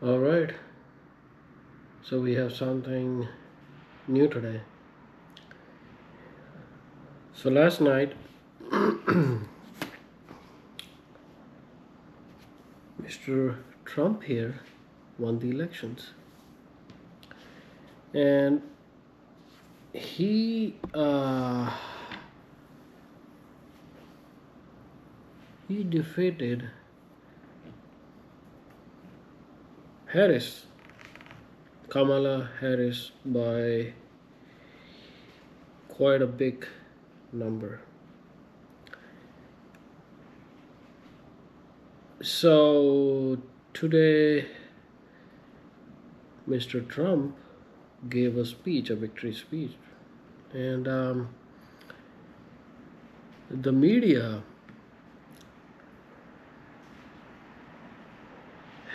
All right, so we have something new today. So last night, Mr. Trump here won the elections, and he defeated Harris, Kamala Harris, by quite a big number. So today, Mr. Trump gave a speech, a victory speech, and the media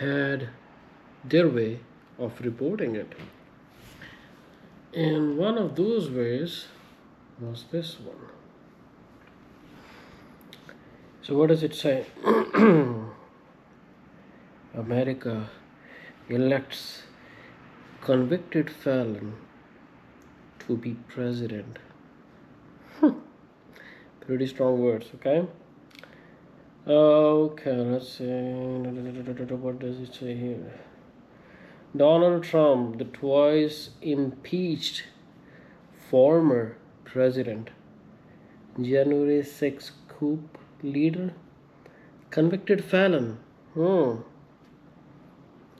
had their way of reporting it. And one of those ways was this one. So, what does it say? America elects convicted felon to be president. Pretty strong words, okay? Okay, let's see. What does it say here? Donald Trump, the twice impeached former president, January 6 coup leader, convicted felon.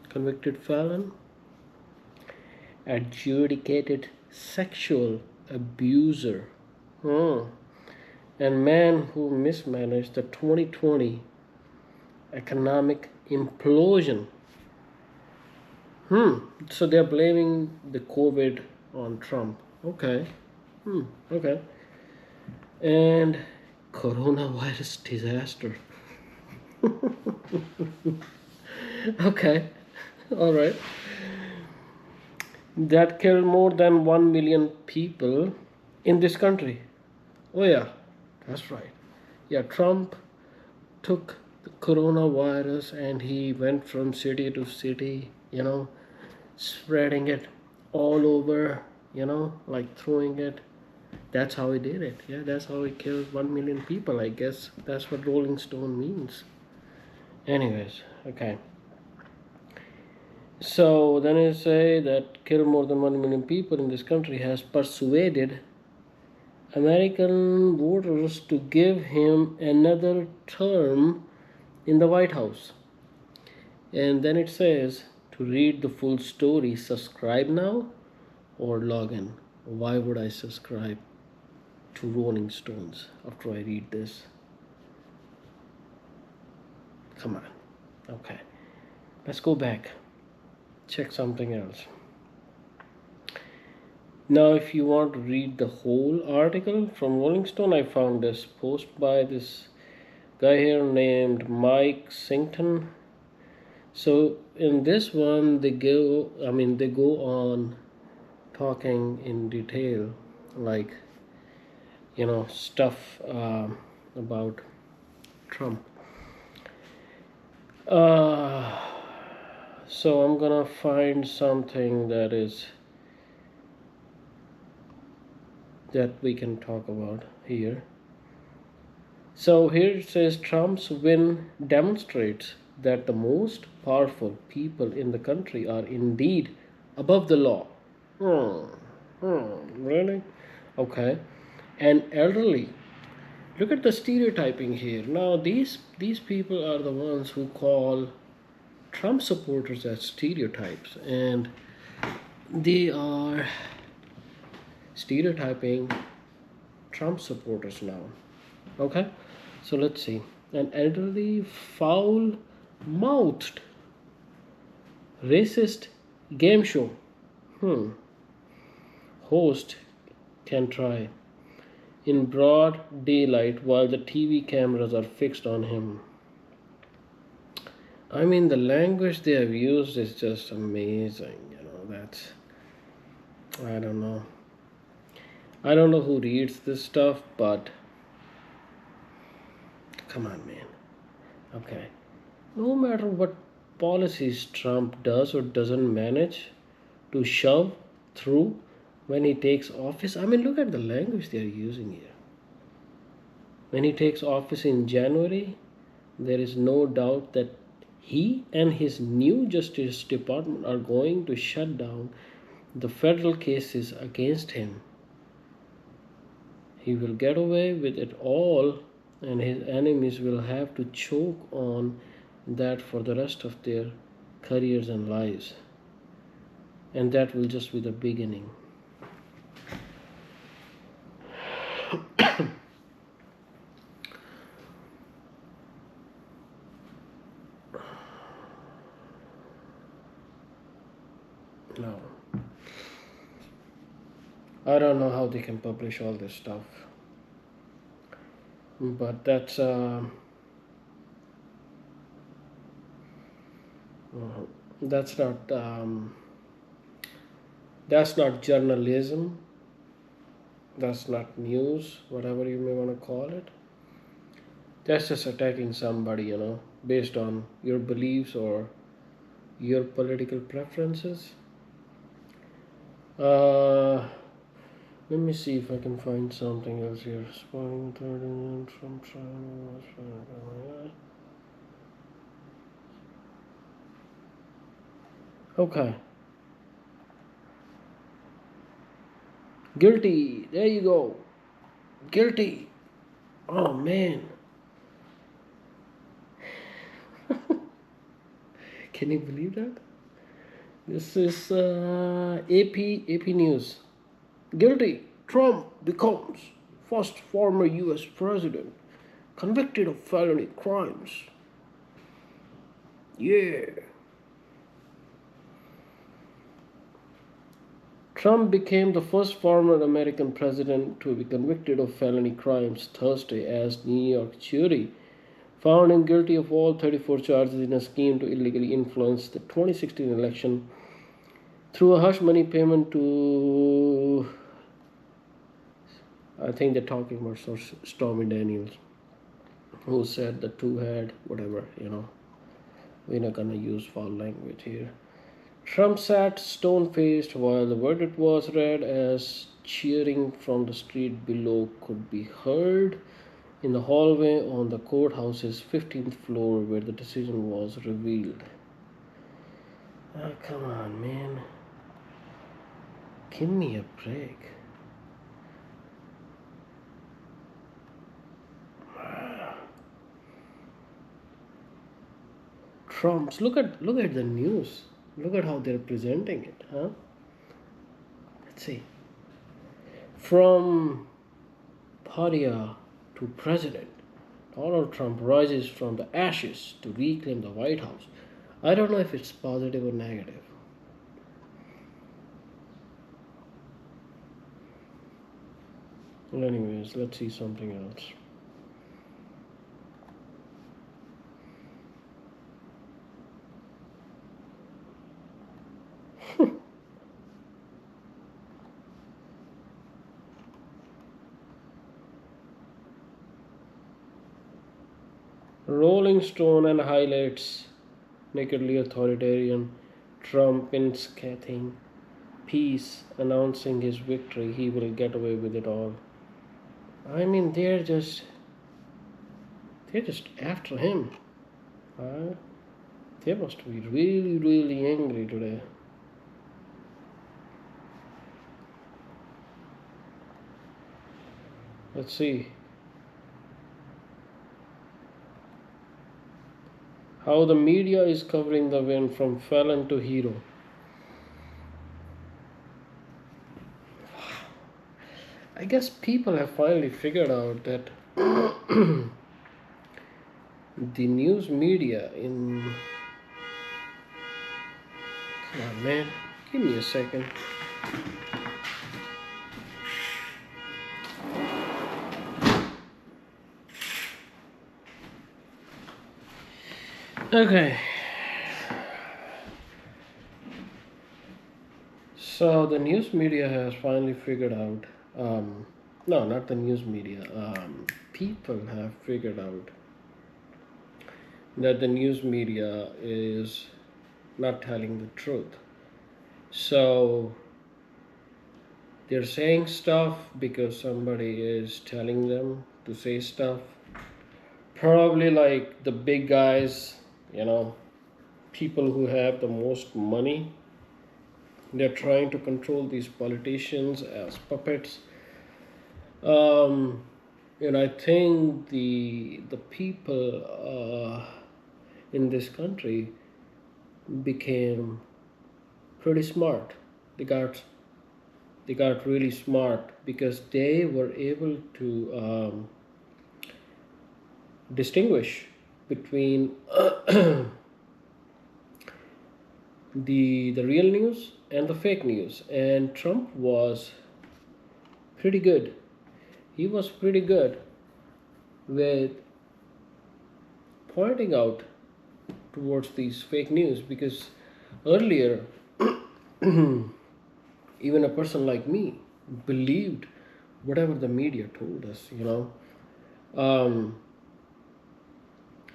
Convicted felon, adjudicated sexual abuser, and man who mismanaged the 2020 economic implosion. So they're blaming the COVID on Trump. Okay. Okay. And coronavirus disaster. Okay. All right. That killed more than 1 million people in this country. Oh, yeah. That's right. Yeah, Trump took the coronavirus and he went from city to city, spreading it all over, like throwing it. That's how he did it. Yeah, that's how he killed 1 million people. I guess that's what Rolling Stone means. Anyways, okay. So then I say that killed more than 1 million people in this country has persuaded American voters to give him another term in the White House. And then it says to read the full story, subscribe now or log in. Why would I subscribe to Rolling Stones after I read this? Come on. Okay. Let's go back. Check something else. Now, if you want to read the whole article from Rolling Stone, I found this post by this guy here named Mike Sington. So in this one, they go on talking in detail, like stuff about Trump. So I'm gonna find something that we can talk about here. So here it says Trump's win demonstrates that the most powerful people in the country are indeed above the law. Really? Okay. And elderly. Look at the stereotyping here. Now these people are the ones who call Trump supporters as stereotypes, and they are stereotyping Trump supporters now. Okay, so let's see. An elderly, foul-mouthed, racist game show host can try in broad daylight while the TV cameras are fixed on him. I mean, the language they have used is just amazing. That's, I don't know. I don't know who reads this stuff, but come on, man. Okay. No matter what policies Trump does or doesn't manage to shove through when he takes office. I mean, look at the language they're using here. When he takes office in January, there is no doubt that he and his new Justice Department are going to shut down the federal cases against him. He will get away with it all, and his enemies will have to choke on that for the rest of their careers and lives. And that will just be the beginning. No. I don't know how they can publish all this stuff. But that's not that's not journalism. That's not news, whatever you may want to call it. That's just attacking somebody, based on your beliefs or your political preferences. Let me see if I can find something else here. Spawning from China. Okay. Guilty. There you go. Guilty. Oh man. Can you believe that? This is AP News. Guilty. Trump becomes first former US president convicted of felony crimes. Yeah. Trump became the first former American president to be convicted of felony crimes Thursday as New York jury found him guilty of all 34 charges in a scheme to illegally influence the 2016 election through a hush money payment to, I think they're talking about Stormy Daniels, who said the two had whatever, We're not gonna use foul language here. Trump sat stone-faced while the verdict was read as cheering from the street below could be heard in the hallway on the courthouse's 15th floor where the decision was revealed. Oh, come on, man. Give me a break. Trump's look at the news. Look at how they're presenting it, huh? Let's see. From Paria to president, Donald Trump rises from the ashes to reclaim the White House. I don't know if it's positive or negative. Well, anyways, let's see something else. Rolling Stone and highlights nakedly authoritarian Trump in scathing peace, announcing his victory. He will get away with it all. I mean, they're just after him. They must be really, really angry today. Let's see. How the media is covering the win from felon to hero. I guess people have finally figured out that the news media in... Come on, man. Give me a second. Okay. So the news media has finally figured out, no, not the news media, people have figured out that the news media is not telling the truth. So they're saying stuff because somebody is telling them to say stuff. Probably like the big guys, you know, people who have the most money. They're trying to control these politicians as puppets. Um, and I think the people in this country became pretty smart. They got they got really smart because they were able to distinguish between the real news and the fake news. And Trump was pretty good. He was pretty good with pointing out towards these fake news because earlier even a person like me believed whatever the media told us, um,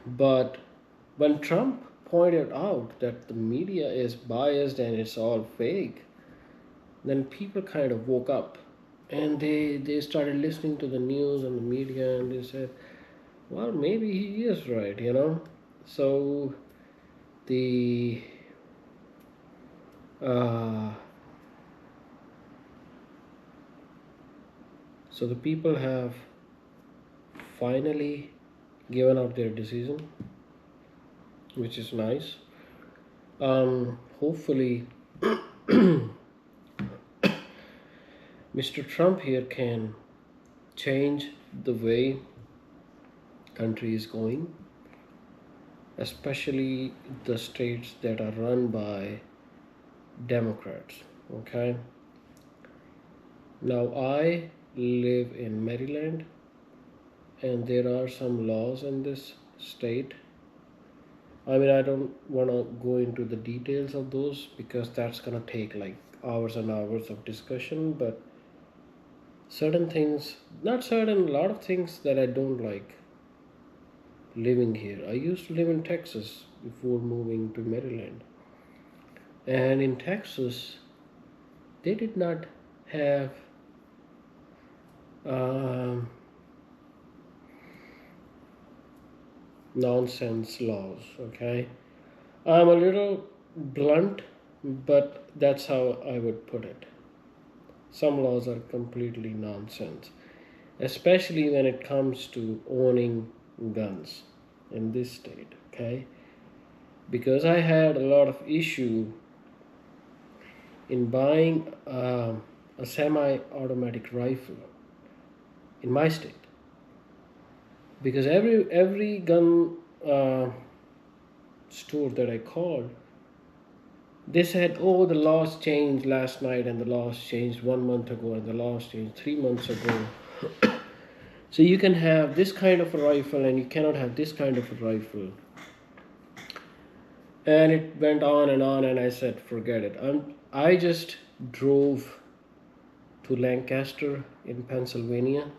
but when Trump pointed out that the media is biased and it's all fake, then people kind of woke up and they started listening to the news and the media, and they said, well, maybe he is right. So the uh, so the people have finally given up their decision, which is nice. Hopefully Mr. Trump here can change the way country is going, especially the states that are run by Democrats. Okay. Now I live in Maryland, and there are some laws in this state. I mean, I don't want to go into the details of those because that's going to take like hours and hours of discussion, but certain things, not certain, a lot of things that I don't like living here. I used to live in Texas before moving to Maryland. And in Texas, they did not have um, nonsense laws, okay? I'm a little blunt, but that's how I would put it. Some laws are completely nonsense, especially when it comes to owning guns in this state, okay? Because I had a lot of issue in buying a semi-automatic rifle in my state because every gun store that I called, they said, oh, the laws changed last night and the laws changed 1 month ago and the laws changed 3 months ago. So you can have this kind of a rifle and you cannot have this kind of a rifle. And it went on, and I said, forget it. I just drove to Lancaster in Pennsylvania,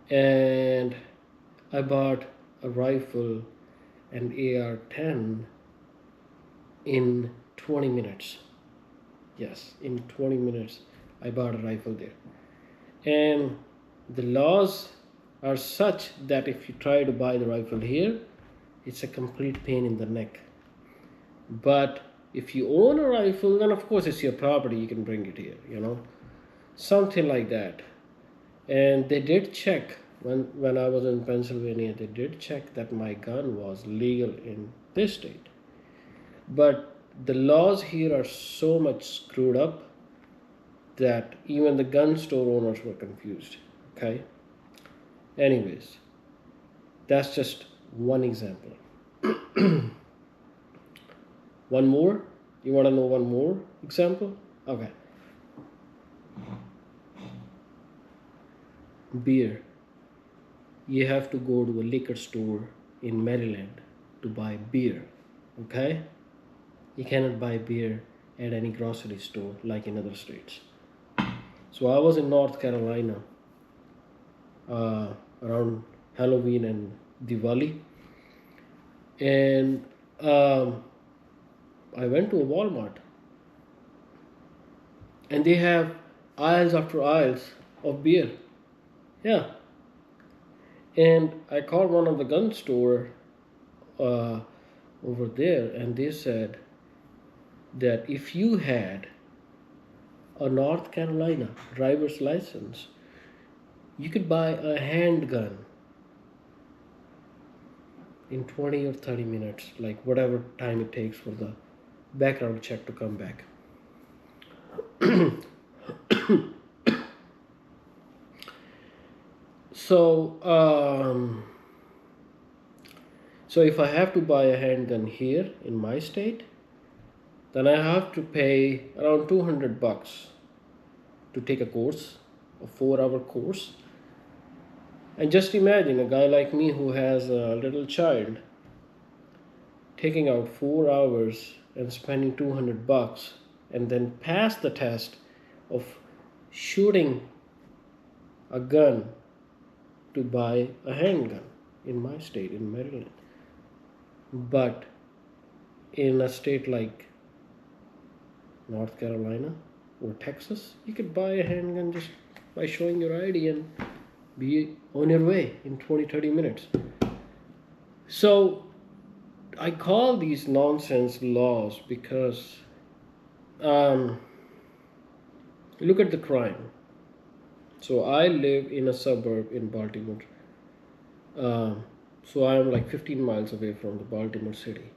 and I bought a rifle, an AR-10, in 20 minutes. Yes, in 20 minutes I bought a rifle there. And the laws are such that if you try to buy the rifle here, it's a complete pain in the neck. But if you own a rifle, then of course it's your property, you can bring it here. Something like that. And they did check when I was in Pennsylvania, they did check that my gun was legal in this state. But the laws here are so much screwed up that even the gun store owners were confused. Okay? Anyways, that's just one example. One more? You want to know one more example? Okay. Beer. You have to go to a liquor store in Maryland to buy beer. Okay? You cannot buy beer at any grocery store like in other states. So I was in North Carolina around Halloween and Diwali, And um, I went to a Walmart, and they have aisles after aisles of beer. Yeah, and I called one of the gun store uh, over there, and they said that if you had a North Carolina driver's license, you could buy a handgun in 20 or 30 minutes, like whatever time it takes for the background check to come back. So, so if I have to buy a handgun here in my state, then I have to pay around $200 to take a course, a 4 hour course. And just imagine a guy like me who has a little child taking out 4 hours and spending $200 and then pass the test of shooting a gun to buy a handgun in my state, in Maryland. But in a state like North Carolina or Texas, you could buy a handgun just by showing your ID and be on your way in 20-30 minutes. So I call these nonsense laws because look at the crime. So I live in a suburb in Baltimore. So I am like 15 miles away from the Baltimore city.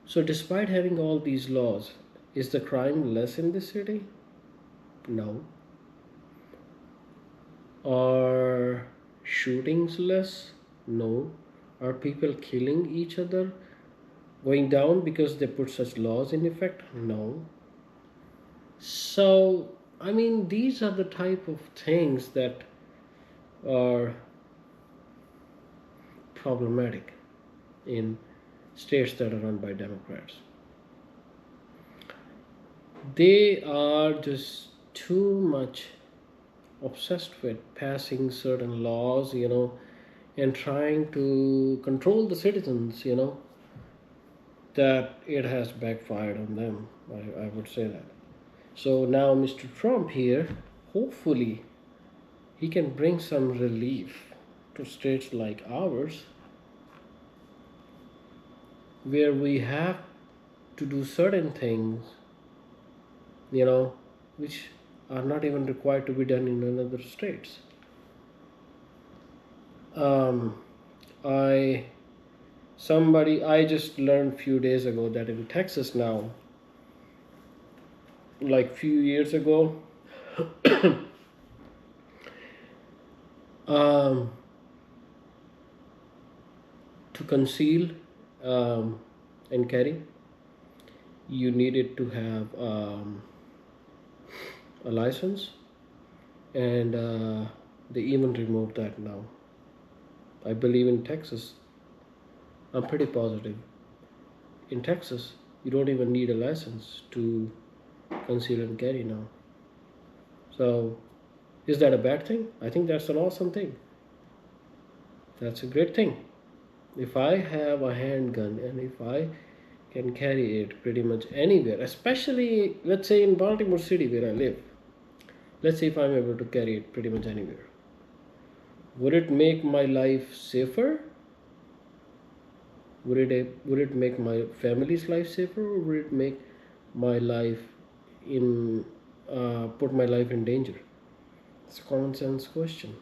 So despite having all these laws, is the crime less in the city? No. Are shootings less? No. Are people killing each other going down because they put such laws in effect? No. So, I mean, these are the type of things that are problematic in states that are run by Democrats. They are just too much obsessed with passing certain laws, and trying to control the citizens, that it has backfired on them. I would say that. So now, Mr. Trump here, hopefully, he can bring some relief to states like ours where we have to do certain things, which are not even required to be done in another states. Um, I I just learned few days ago that in Texas now, like few years ago, um, to conceal and carry, you needed to have a license, and they even removed that now. I believe in Texas, I'm pretty positive. In Texas, you don't even need a license to conceal and carry now. So, is that a bad thing? I think that's an awesome thing. That's a great thing. If I have a handgun and if I can carry it pretty much anywhere, especially let's say in Baltimore City where I live, let's say if I'm able to carry it pretty much anywhere, would it make my life safer? Would it make my family's life safer, or would it make my life in put my life in danger? It's a common sense question.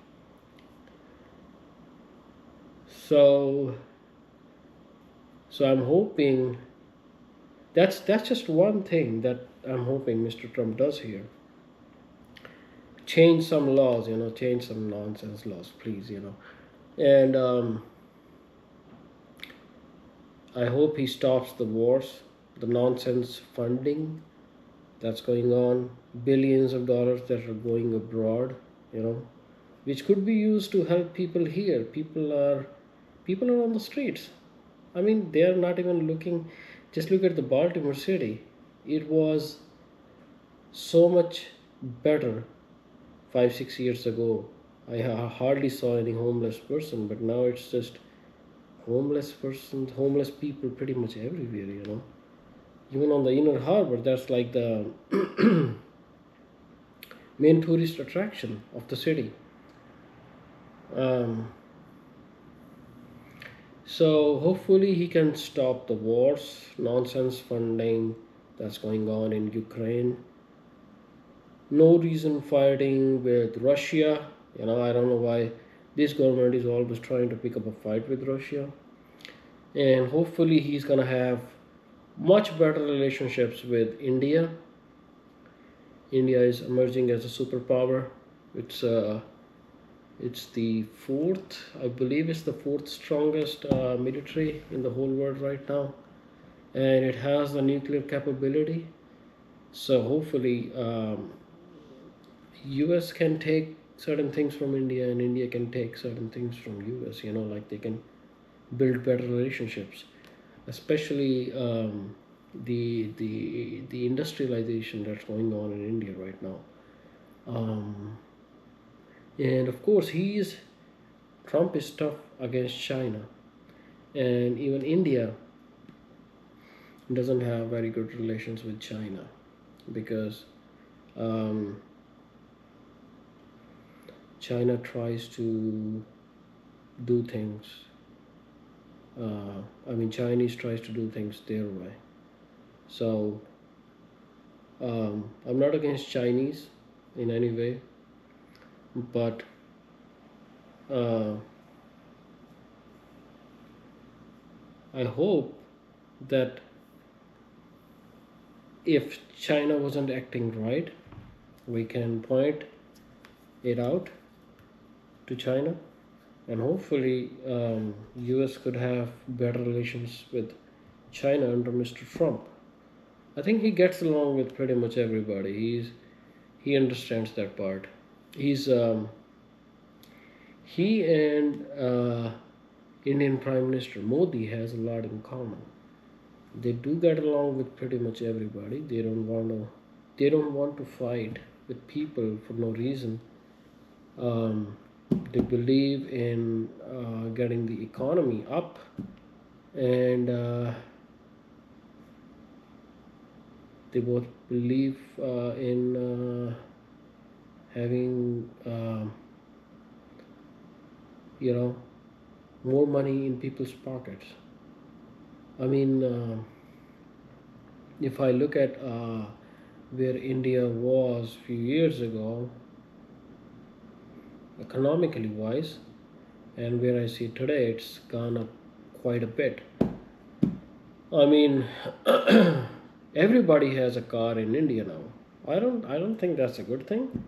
So I'm hoping that's just one thing that I'm hoping Mr. Trump does here. Change some laws, change some nonsense laws, please, and I hope he stops the wars, the nonsense funding that's going on, billions of dollars that are going abroad, which could be used to help people here. People are on the streets. I mean, they are not even looking. Just look at the Baltimore city. It was so much better 5-6 years ago. I hardly saw any homeless person, but now it's just homeless people pretty much everywhere, even on the inner harbor. That's like the main tourist attraction of the city. um, so hopefully he can stop the wars nonsense funding that's going on in Ukraine. No reason fighting with Russia. I don't know why this government is always trying to pick up a fight with Russia. And hopefully he's gonna have much better relationships with India. India is emerging as a superpower. It's uh, it's the fourth, I believe, it's the fourth strongest military in the whole world right now, and it has the nuclear capability. So hopefully, US can take certain things from India, and India can take certain things from US. Like they can build better relationships, especially the industrialization that's going on in India right now. Um, and of course, Trump is tough against China, and even India doesn't have very good relations with China because um, China tries to do things. Chinese tries to do things their way. So I'm not against Chinese in any way, but uh, I hope that if China wasn't acting right, we can point it out to China, and hopefully US could have better relations with China under Mr. Trump. I think he gets along with pretty much everybody. He understands that part. He's he and Indian Prime Minister Modi has a lot in common. They do get along with pretty much everybody. They don't want to fight with people for no reason. Um, they believe in getting the economy up, and they both believe in having you know more money in people's pockets. I mean, if I look at where India was a few years ago, economically wise, and where I see today, it's gone up quite a bit. I mean, everybody has a car in India now. I don't think that's a good thing.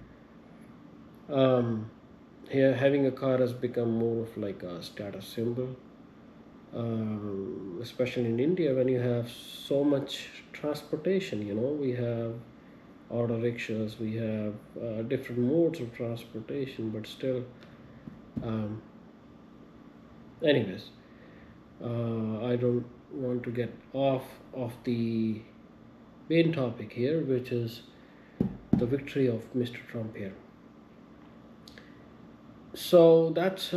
Um, Here, having a car has become more of like a status symbol, especially in India when you have so much transportation. We have auto rickshaws, we have different modes of transportation, but still, um, anyways, I don't want to get off of the main topic here, which is the victory of Mr. Trump here. So that's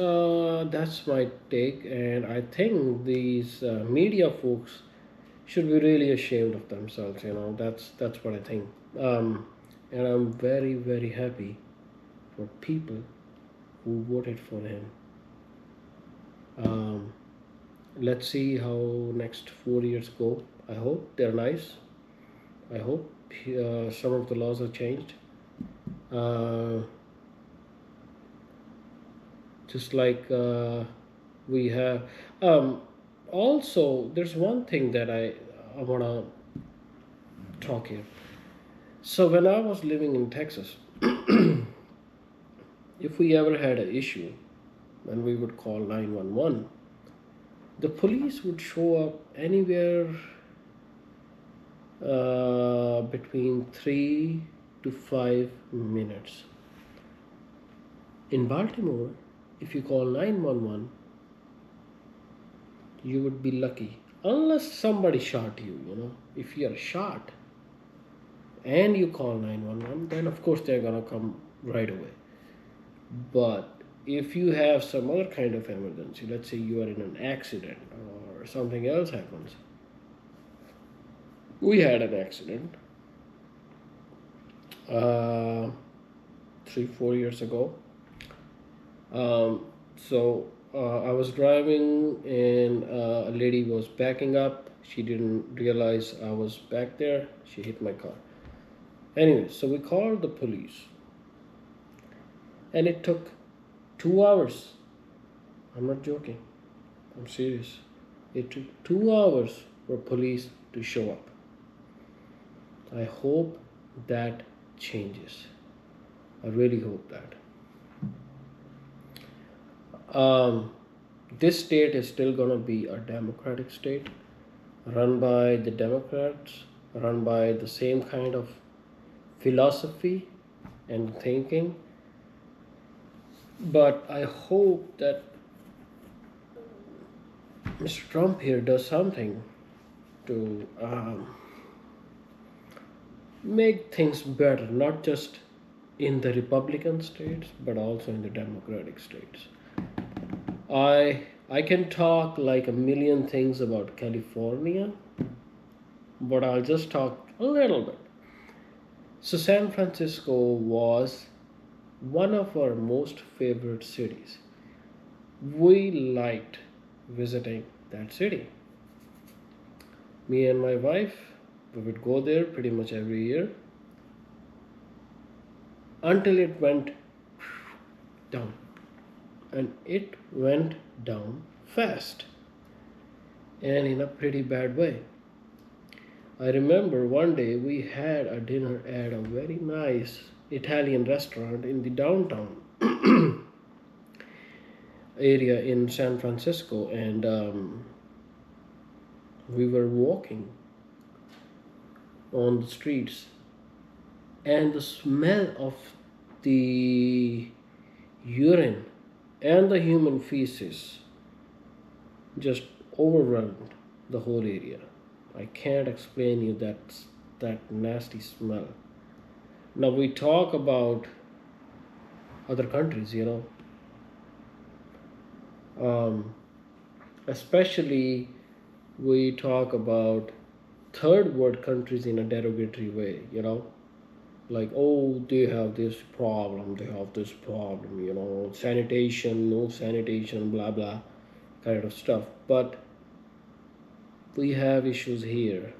my take, and I think these media folks should be really ashamed of themselves. That's what I think. And I'm very very happy for people who voted for him. Um, let's see how next 4 years go. I hope they're nice. I hope some of the laws are changed. Uh, just like we have. Also, there's one thing that I want to talk here. So when I was living in Texas, if we ever had an issue, then we would call 911. The police would show up anywhere between 3 to 5 minutes. In Baltimore, if you call 911, you would be lucky. Unless somebody shot you. If you're shot and you call 911, then of course they're gonna come right away. But if you have some other kind of emergency, let's say you are in an accident or something else happens. We had an accident uh, 3 4 years ago. I was driving and a lady was backing up. She didn't realize I was back there. She hit my car. Anyway, so we called the police and it took 2 hours. I'm not joking. I'm serious. It took 2 hours for police to show up. I hope that changes. I really hope that. This state is still going to be a democratic state, run by the Democrats, run by the same kind of philosophy and thinking. But I hope that Mr. Trump here does something to make things better, not just in the Republican states, but also in the Democratic states. I can talk like a million things about California, but I'll just talk a little bit. So San Francisco was one of our most favorite cities. We liked visiting that city. Me and my wife, we would go there pretty much every year until it went down. And it went down fast and in a pretty bad way. I remember one day we had a dinner at a very nice Italian restaurant in the downtown area in San Francisco, and we were walking on the streets, and the smell of the urine and the human feces just overwhelmed the whole area. I can't explain you that nasty smell. Now we talk about other countries, especially we talk about third world countries in a derogatory way, like, oh, they have this problem, sanitation, no sanitation, blah blah kind of stuff. But we have issues here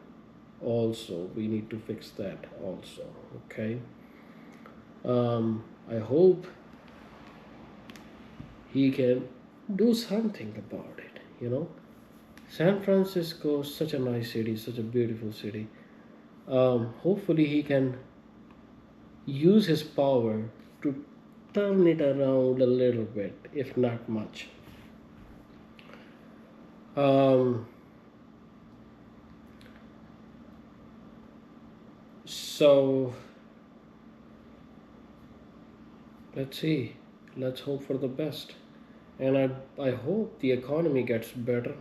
also. We need to fix that also. Okay. I hope he can do something about it. San Francisco is such a nice city, such a beautiful city. Hopefully he can use his power to turn it around a little bit, if not much. So let's see. Let's hope for the best. And I hope the economy gets better.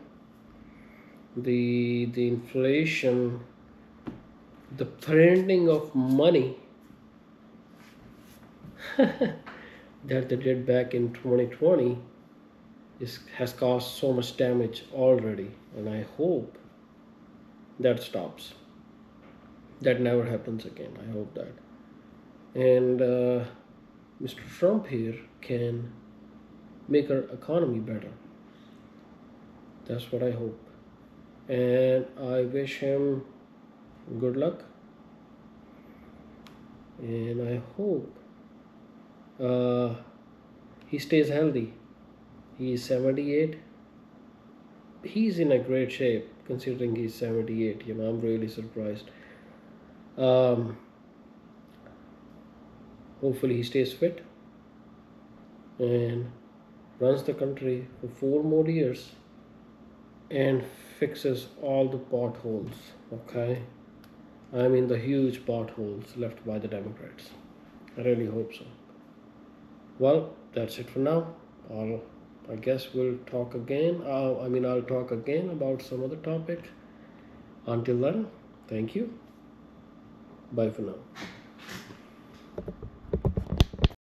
The inflation, the printing of money that they did back in 2020 has caused so much damage already, and I hope that stops. That never happens again. I hope that. And Mr. Trump here can make our economy better. That's what I hope. And I wish him good luck. And I hope he stays healthy. He's 78. He's in a great shape considering he's 78. I'm really surprised. Hopefully he stays fit and runs the country for 4 more years and fixes all the potholes. Okay, I mean the huge potholes left by the Democrats. I really hope so. Well, that's it for now. I guess we'll talk again. I'll talk again about some other topic. Until then, thank you. Bye for now.